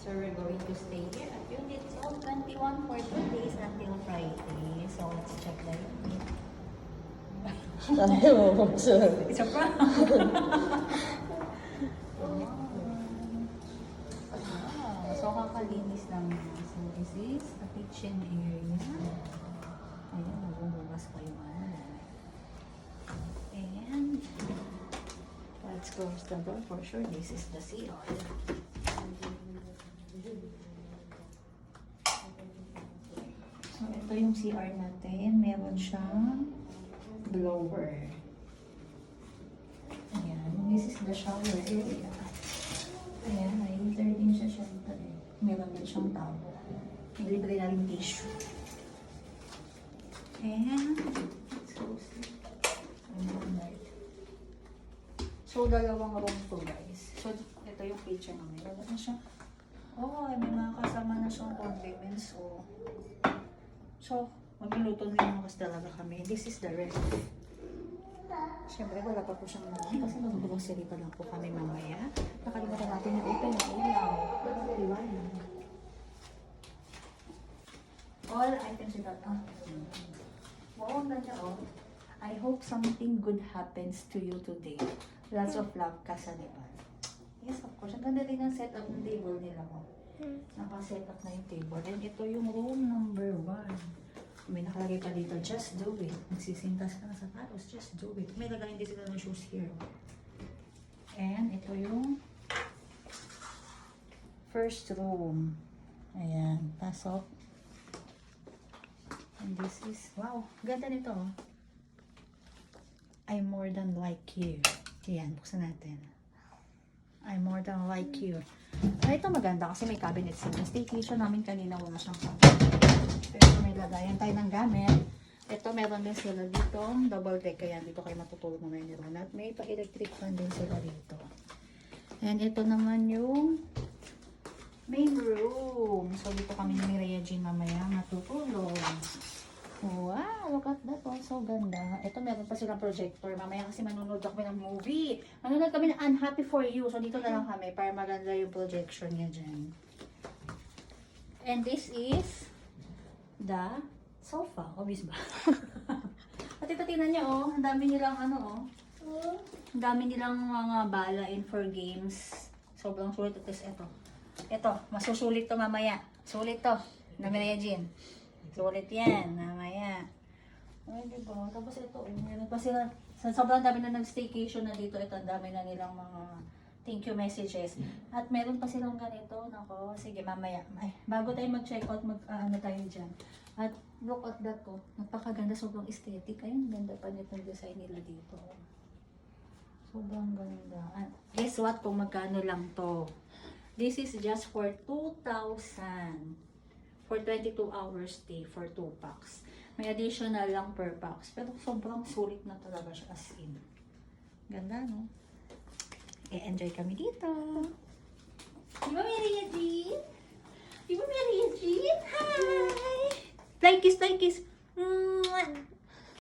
So we're going to stay here at Unit Zone 21 for 2 days until Friday. So let's check the unit. It's a prank. So kakalinis lang. So this is the kitchen area. Ayan, nagbubugas pa yung ano. And let's close the door for sure. This is the CR. So ito yung CR natin. Meron siyang blower. Ayan. This is the shower area. Ayan. May heater din siya syempre. Meron din siyang tabo. May libre na rin tissue. And let's go see. So, dalawang room to guys. So, ito yung kitchen namin. Wala na siya. Oh, may mga kasama na siyang condiments. Oh. So, magluluto na yung mas talaga kami. This is the rest. Siyempre, wala pa po siyang naman. Kasi mag-grocery pa lang po kami mamaya. Nakalimutan natin yung open na ilaw. All items in that. Wow, ang ganda oh. I hope something good happens to you today. Lots of love, Kasanipan. Yes, of course. Ang ganda din ang setup ng table nila ko. Naka-set up na yung table. And ito yung room number 1. May nakalagay pa dito, just do it. Magsisintas ka na sa sapatos, just do it. May lagay din sila ng shoes here. And ito yung first room. Ayan, pasok. And this is, wow, ganda nito. I'm more than like you. Ayan, buksan natin. I'm more than like you. Ay, ito maganda kasi may cabinet sila. Staycation namin kanina, wala siyang cabinet. Pero may lagayan tayo ng gamit. Ito, meron din sila dito. Double deck, kaya dito kayo matutulog mamaya ni Ron. At may pa-electric fan din sila dito. And ito naman yung main room. So, dito kami ni Rhea Jean mamaya matutulog. Wow, look at that. Oh, so ganda. Ito, meron pa silang projector. Mamaya kasi manonood kami ng movie. Manonood kami ng Unhappy For You. So, dito na lang kami para maganda yung projection niya dyan. And this is the sofa. Obvious ba? At ito, tingnan niyo, oh. Ang dami nilang ano, oh. Ang dami nilang mga bala in for games. Sobrang sulit. At ito. Ito, masusulit to mamaya. Sulit to. Na Maria Jean. Sulit yan, mamaya. Ay, diba? Tapos ito, meron pa sila, sobrang dami na nag-staycation na dito. Ito, ang dami na nilang mga thank you messages. At meron pa silang ganito. Nako, sige, mamaya. Ay, bago tayo mag-check out, ano tayo dyan. At look at that ko. Napakaganda, sobrang aesthetic. Ayun, ganda pa nitong design nila dito. Sobrang ganda. At guess what, kung magkano lang to. This is just for 2,000. For 22 hours stay for 2 packs. May additional lang per packs. Pero sobrang sulit na talaga siya as in. Ganda, no? E-enjoy kami dito. Di ba, Maria Jean? Di ba, Maria Jean? Hi! Fly kiss, fly kiss.